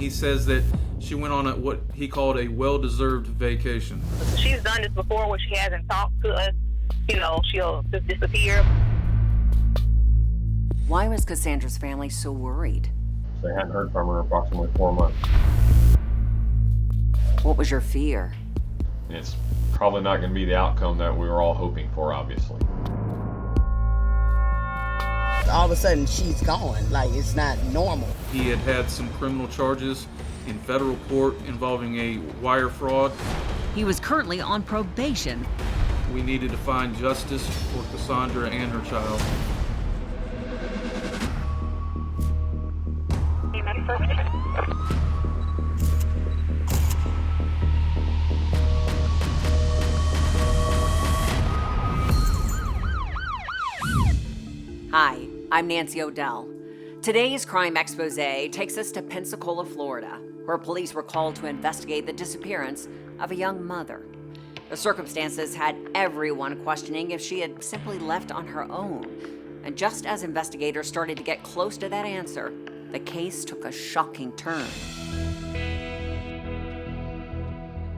He says that she went on what he called a well-deserved vacation. She's done this before where she hasn't talked to us. She'll just disappear. Why was Cassandra's family so worried? They hadn't heard from her in approximately 4 months. What was your fear? It's probably not going to be the outcome that we were all hoping for, obviously. All of a sudden, she's gone. Like, it's not normal. He had had some criminal charges in federal court involving a wire fraud. He was currently on probation. We needed to find justice for Cassandra and her child. Hi, I'm Nancy O'Dell. Today's Crime Exposé takes us to Pensacola, Florida, where police were called to investigate the disappearance of a young mother. The circumstances had everyone questioning if she had simply left on her own. And just as investigators started to get close to that answer, the case took a shocking turn.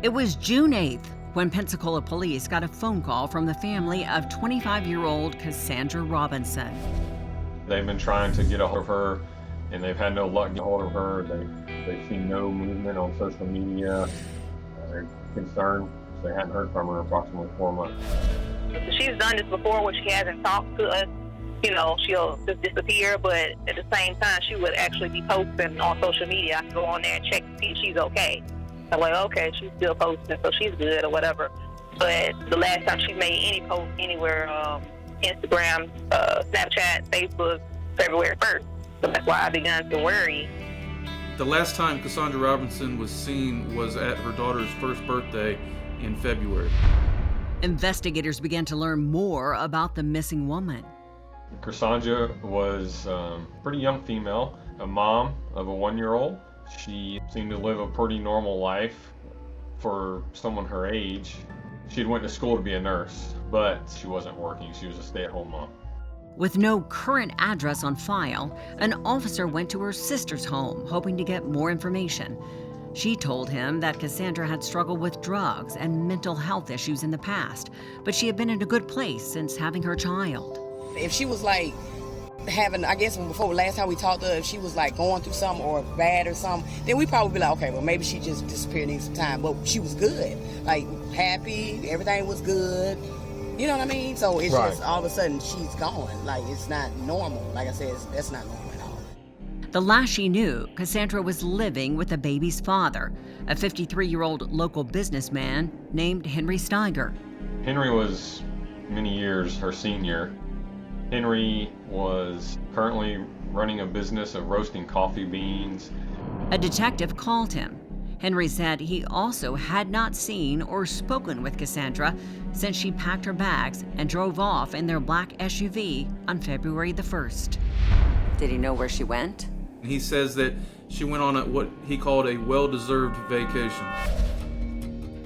It was June 8th when Pensacola police got a phone call from the family of 25-year-old Cassandra Robinson. They've been trying to get a hold of her, and they've had no luck getting a hold of her. They've seen no movement on social media. They're concerned. They hadn't heard from her in approximately 4 months. She's done this before where she hasn't talked to us. She'll just disappear, but at the same time, she would actually be posting on social media. I can go on there and check to see if she's okay. I'm like, okay, she's still posting, so she's good or whatever. But the last time she made any post anywhere, Instagram, Snapchat, Facebook, February 1st. So that's why I began to worry. The last time Cassandra Robinson was seen was at her daughter's first birthday in February. Investigators began to learn more about the missing woman. Cassandra was a pretty young female, a mom of a 1-year-old. She seemed to live a pretty normal life for someone her age. She had went to school to be a nurse, but she wasn't working. She was a stay-at-home mom. With no current address on file, an officer went to her sister's home, hoping to get more information. She told him that Cassandra had struggled with drugs and mental health issues in the past, but she had been in a good place since having her child. If she was like having, I guess before last time we talked to her, if she was like going through something or bad or something, then we'd probably be like, okay, well maybe she just disappeared, needs some time. But she was good, like happy, everything was good. You know what I mean? So it's right. Just all of a sudden she's gone. Like, it's not normal. Like I said, that's not normal at all. The last she knew, Cassandra was living with the baby's father, a 53-year-old local businessman named Henry Stiger. Henry was many years her senior. Henry was currently running a business of roasting coffee beans. A detective called him. Henry said he also had not seen or spoken with Cassandra since she packed her bags and drove off in their black SUV on February the 1st. Did he know where she went? He says that she went on what he called a well-deserved vacation.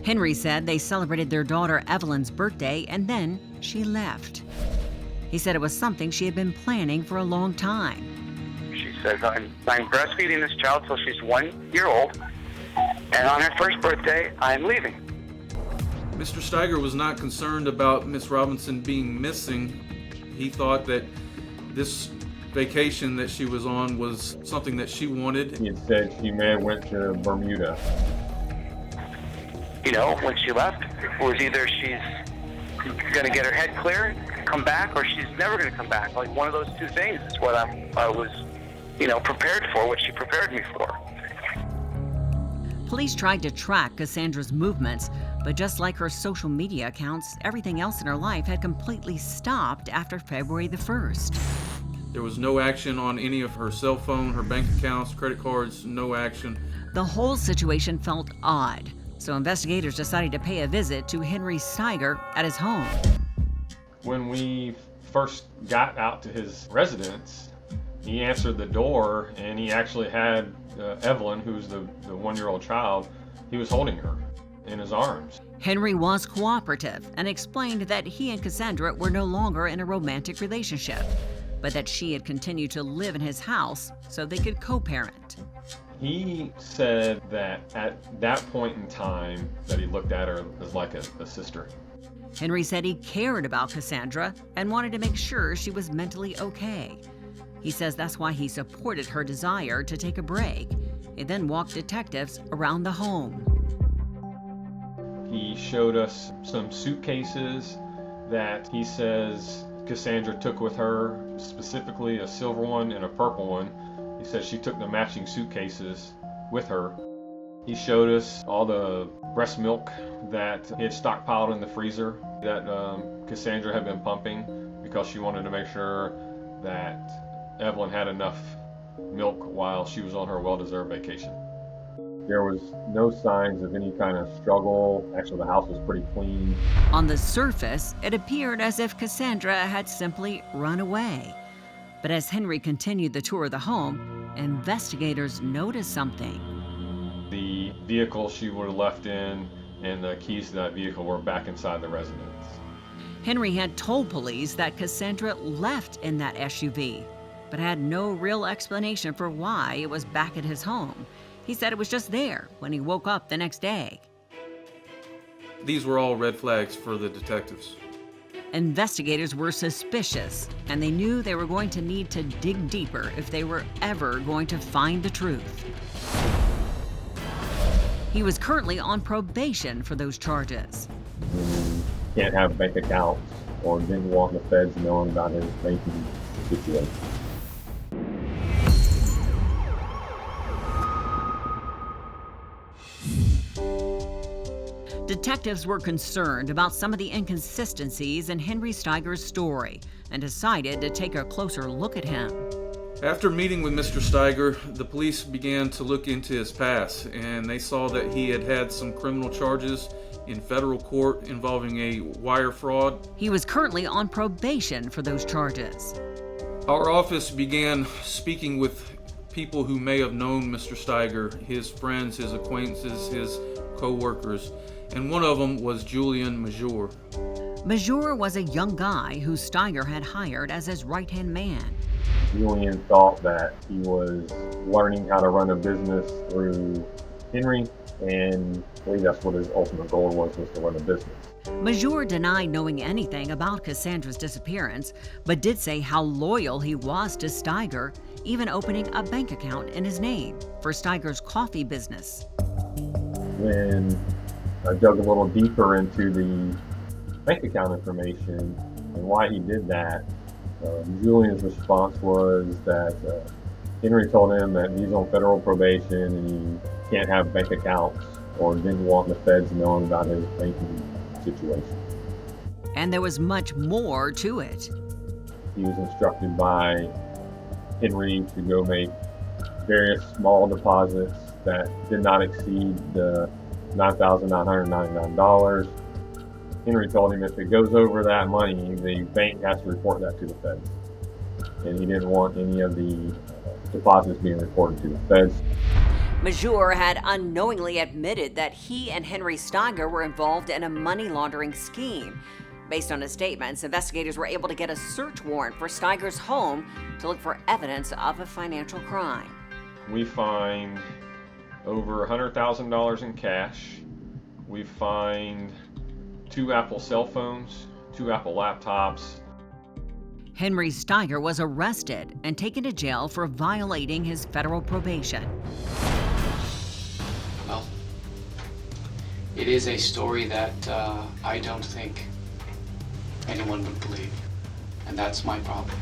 Henry said they celebrated their daughter Evelyn's birthday and then she left. He said it was something she had been planning for a long time. She says, I'm breastfeeding this child till she's 1 year old, and on her first birthday, I'm leaving. Mr. Stiger was not concerned about Miss Robinson being missing. He thought that this vacation that she was on was something that she wanted. He had said she may have went to Bermuda. When she left, it was either she's going to get her head clear, come back, or she's never going to come back. Like one of those two things is what I was, prepared for, what she prepared me for. Police tried to track Cassandra's movements, but just like her social media accounts, everything else in her life had completely stopped after February the 1st. There was no action on any of her cell phone, her bank accounts, credit cards, no action. The whole situation felt odd, so investigators decided to pay a visit to Henry Stiger at his home. When we first got out to his residence, he answered the door and he actually had Evelyn, who's the 1-year-old child, he was holding her in his arms. Henry was cooperative and explained that he and Cassandra were no longer in a romantic relationship. but that she had continued to live in his house so they could co-parent. He said that at that point in time that he looked at her as like a sister. Henry said he cared about Cassandra and wanted to make sure she was mentally okay. He says that's why he supported her desire to take a break. He then walked detectives around the home. He showed us some suitcases that he says Cassandra took with her, specifically a silver one and a purple one. He says she took the matching suitcases with her. He showed us all the breast milk that he had stockpiled in the freezer that Cassandra had been pumping because she wanted to make sure that Evelyn had enough milk while she was on her well-deserved vacation. There was no signs of any kind of struggle. Actually, the house was pretty clean. On the surface, it appeared as if Cassandra had simply run away. But as Henry continued the tour of the home, investigators noticed something. The vehicle she would have left in and the keys to that vehicle were back inside the residence. Henry had told police that Cassandra left in that SUV, but had no real explanation for why it was back at his home. He said it was just there when he woke up the next day. These were all red flags for the detectives. Investigators were suspicious, and they knew they were going to need to dig deeper if they were ever going to find the truth. He was currently on probation for those charges. Can't have bank accounts or didn't want the feds knowing about his banking situation. Detectives were concerned about some of the inconsistencies in Henry Stiger's story and decided to take a closer look at him. After meeting with Mr. Stiger, the police began to look into his past, and they saw that he had had some criminal charges in federal court involving a wire fraud. He was currently on probation for those charges. Our office began speaking with people who may have known Mr. Stiger, his friends, his acquaintances, his co-workers, and one of them was Julian Majour. Majour was a young guy who Stiger had hired as his right-hand man. Julian thought that he was learning how to run a business through Henry, and I believe that's what his ultimate goal was to run a business. Majour denied knowing anything about Cassandra's disappearance, but did say how loyal he was to Stiger, even opening a bank account in his name for Stiger's coffee business. When I dug a little deeper into the bank account information and why he did that, Julian's response was that Henry told him that he's on federal probation and he can't have bank accounts or didn't want the feds knowing about his banking situation. And there was much more to it. He was instructed by Henry to go make various small deposits that did not exceed the $9,999. Henry told him if it goes over that money, the bank has to report that to the feds. And he didn't want any of the deposits being reported to the feds. Majour had unknowingly admitted that he and Henry Stiger were involved in a money laundering scheme. Based on his statements, investigators were able to get a search warrant for Stiger's home to look for evidence of a financial crime. We find over $100,000 in cash. We find 2 Apple cell phones, 2 Apple laptops. Henry Stiger was arrested and taken to jail for violating his federal probation. Well, it is a story that I don't think anyone would believe, and that's my problem.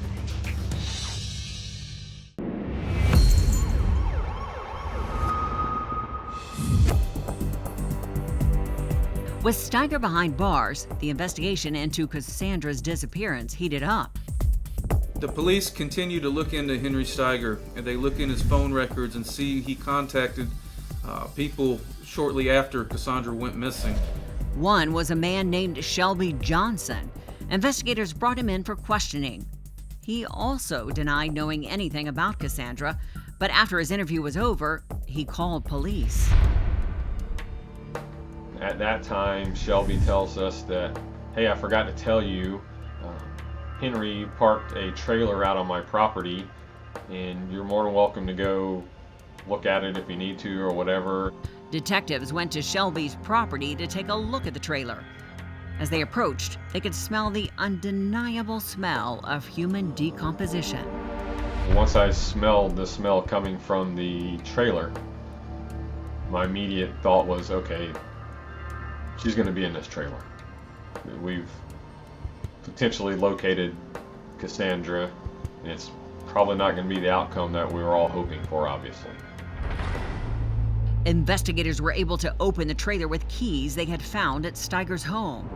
With Stiger behind bars, the investigation into Cassandra's disappearance heated up. The police continue to look into Henry Stiger, and they look in his phone records and see he contacted people shortly after Cassandra went missing. One was a man named Shelby Johnson. Investigators brought him in for questioning. He also denied knowing anything about Cassandra, but after his interview was over, he called police. At that time, Shelby tells us that, hey, I forgot to tell you, Henry parked a trailer out on my property, and you're more than welcome to go look at it if you need to or whatever. Detectives went to Shelby's property to take a look at the trailer. As they approached, they could smell the undeniable smell of human decomposition. Once I smelled the smell coming from the trailer, my immediate thought was, okay, she's going to be in this trailer. We've potentially located Cassandra, and it's probably not going to be the outcome that we were all hoping for, obviously. Investigators were able to open the trailer with keys they had found at Stiger's home.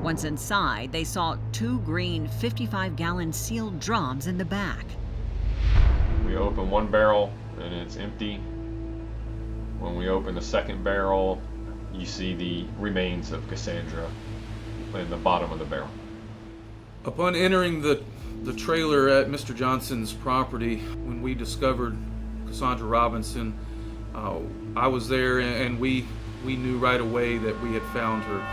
Once inside, they saw 2 green 55-gallon sealed drums in the back. We open one barrel and it's empty. When we open the second barrel, you see the remains of Cassandra in the bottom of the barrel. Upon entering the trailer at Mr. Johnson's property, when we discovered Cassandra Robinson, I was there, and we knew right away that we had found her.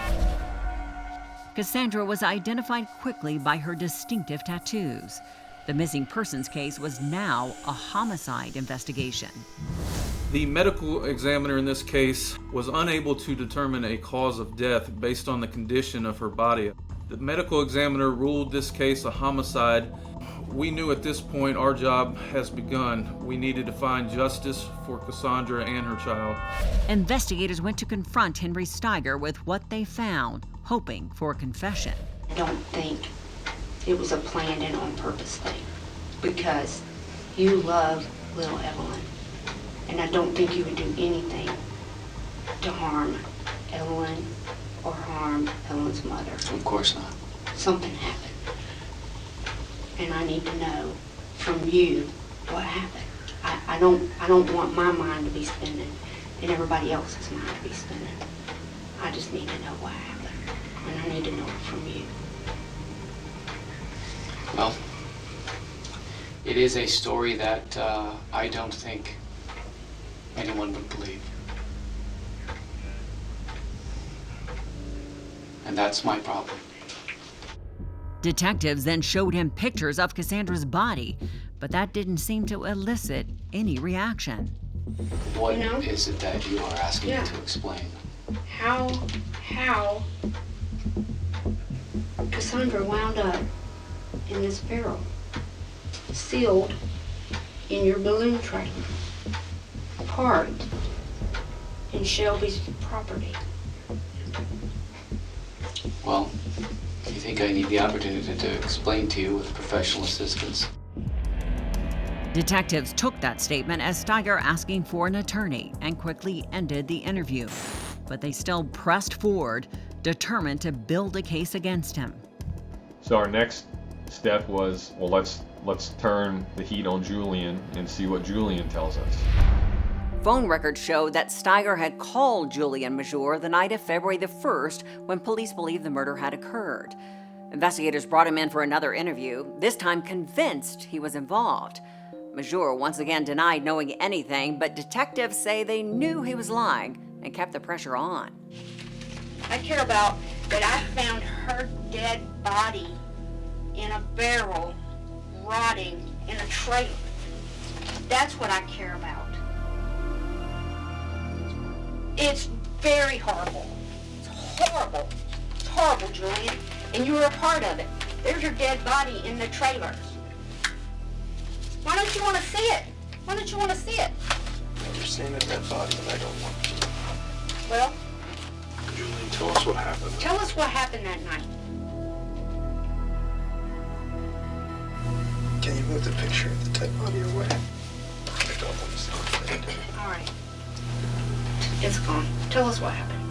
Cassandra was identified quickly by her distinctive tattoos. The missing persons case was now a homicide investigation. The medical examiner in this case was unable to determine a cause of death based on the condition of her body. The medical examiner ruled this case a homicide. We knew at this point our job has begun. We needed to find justice for Cassandra and her child. Investigators went to confront Henry Stiger with what they found, hoping for a confession. I don't think it was a planned and on purpose thing, because you love little Evelyn, and I don't think you would do anything to harm Evelyn or harm Evelyn's mother. Of course not. Something happened, and I need to know from you what happened. I don't want my mind to be spinning and everybody else's mind to be spinning. I just need to know what happened, and I need to know it from you. Well, it is a story that I don't think anyone would believe. And that's my problem. Detectives then showed him pictures of Cassandra's body, but that didn't seem to elicit any reaction. What You know? is it that you are asking Yeah. me to explain? How Cassandra wound up in this barrel, sealed in your balloon trailer, parked in Shelby's property. Well, I think I need the opportunity to explain to you with professional assistance. Detectives took that statement as Stiger asking for an attorney and quickly ended the interview. But they still pressed forward, determined to build a case against him. So our next step was, well, let's turn the heat on Julian and see what Julian tells us. Phone records showed that Stiger had called Julian Majour the night of February the 1st when police believed the murder had occurred. Investigators brought him in for another interview, this time convinced he was involved. Majour once again denied knowing anything, but detectives say they knew he was lying and kept the pressure on. I care about that I found her dead body in a barrel, rotting in a trailer. That's what I care about. It's very horrible. It's horrible. It's horrible, Julian. And you were a part of it. There's your dead body in the trailers. Why don't you want to see it? Why don't you want to see it? Never seen a dead body, and I don't want to. Well, Julian, tell us what happened. tell us what happened that night. Can you move the picture of the dead body away? I don't want to see it. All right. It's gone. Tell us what happened.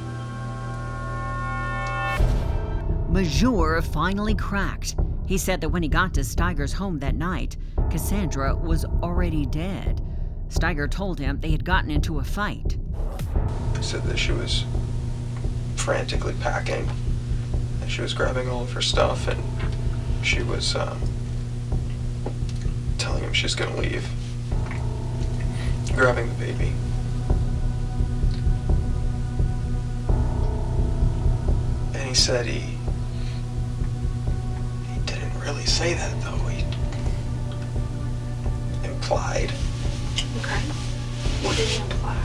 Majour finally cracked. He said that when he got to Stiger's home that night, Cassandra was already dead. Stiger told him they had gotten into a fight. They said that she was frantically packing, and she was grabbing all of her stuff, and she was telling him she's gonna leave, grabbing the baby. And he said he didn't really say that, though. He implied Okay. What did he imply?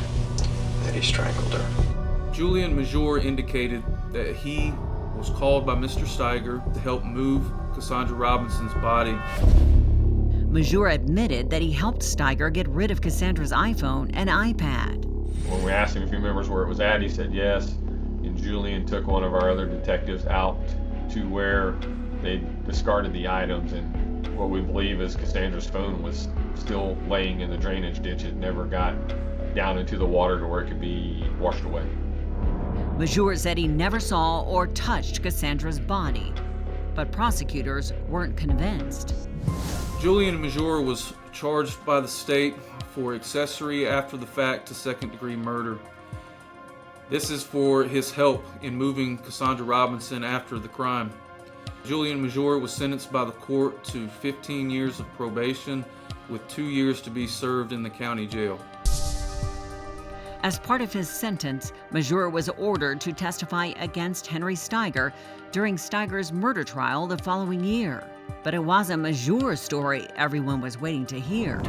that he strangled her. Julian Majour indicated that he was called by Mr. Stiger to help move Cassandra Robinson's body. Majour admitted that he helped Stiger get rid of Cassandra's iPhone and iPad. When we asked him if he remembers where it was at, he said yes. And Julian took one of our other detectives out to where they discarded the items, and what we believe is Cassandra's phone was still laying in the drainage ditch. It never got down into the water to where it could be washed away. Majour said he never saw or touched Cassandra's body, but prosecutors weren't convinced. Julian Majour was charged by the state for accessory after the fact to second-degree murder. This is for his help in moving Cassandra Robinson after the crime. Julian Majour was sentenced by the court to 15 years of probation with 2 years to be served in the county jail. As part of his sentence, Majour was ordered to testify against Henry Stiger during Stiger's murder trial the following year. But it wasn't Majour's story everyone was waiting to hear.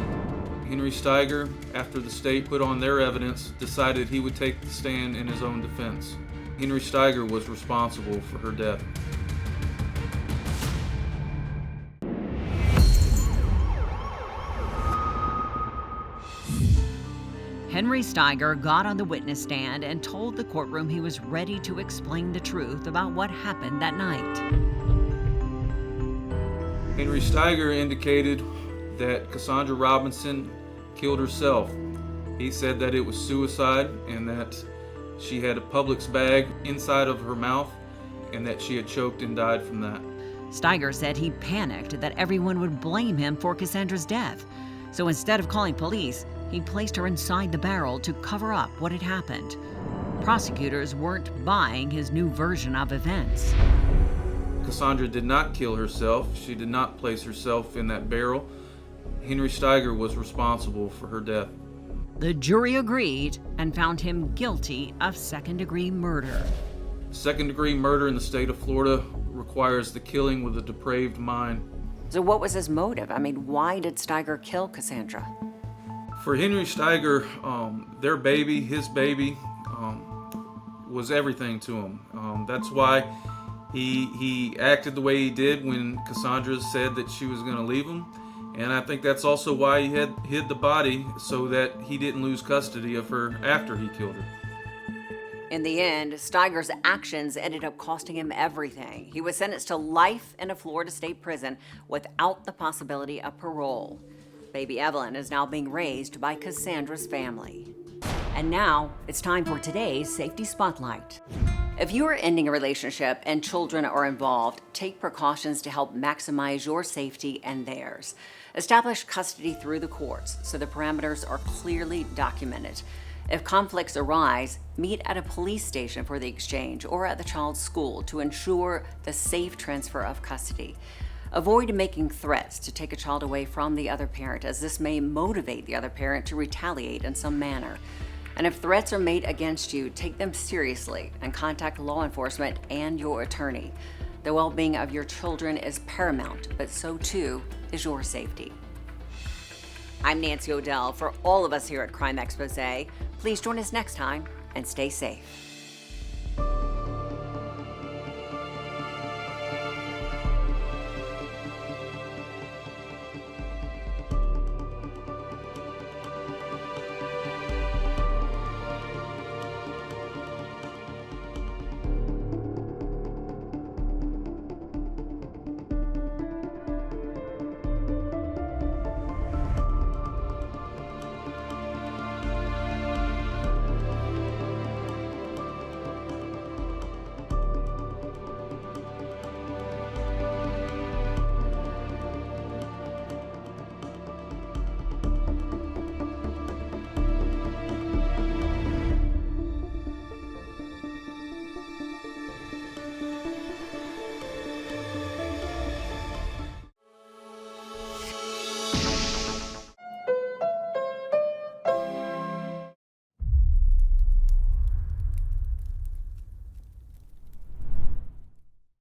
Henry Stiger, after the state put on their evidence, decided he would take the stand in his own defense. Henry Stiger was responsible for her death. Henry Stiger got on the witness stand and told the courtroom he was ready to explain the truth about what happened that night. Henry Stiger indicated that Cassandra Robinson killed herself. He said that it was suicide and that she had a Publix bag inside of her mouth and that she had choked and died from that. Stiger said he panicked that everyone would blame him for Cassandra's death. So instead of calling police, he placed her inside the barrel to cover up what had happened. Prosecutors weren't buying his new version of events. Cassandra did not kill herself. She did not place herself in that barrel. Henry Stiger was responsible for her death. The jury agreed and found him guilty of second-degree murder. Second-degree murder in the state of Florida requires the killing with a depraved mind. So what was his motive? I mean, why did Stiger kill Cassandra? For Henry Stiger, their baby, his baby, was everything to him. That's why he acted the way he did when Cassandra said that she was going to leave him. And I think that's also why he had hid the body, so that he didn't lose custody of her after he killed her. In the end, Stiger's actions ended up costing him everything. He was sentenced to life in a Florida state prison without the possibility of parole. Baby Evelyn is now being raised by Cassandra's family. And now it's time for today's Safety Spotlight. If you are ending a relationship and children are involved, take precautions to help maximize your safety and theirs. Establish custody through the courts so the parameters are clearly documented. If conflicts arise, meet at a police station for the exchange or at the child's school to ensure the safe transfer of custody. Avoid making threats to take a child away from the other parent, as this may motivate the other parent to retaliate in some manner. And if threats are made against you, take them seriously and contact law enforcement and your attorney. The well-being of your children is paramount, but so too is your safety. I'm Nancy O'Dell. For all of us here at Crime Exposé, please join us next time and stay safe.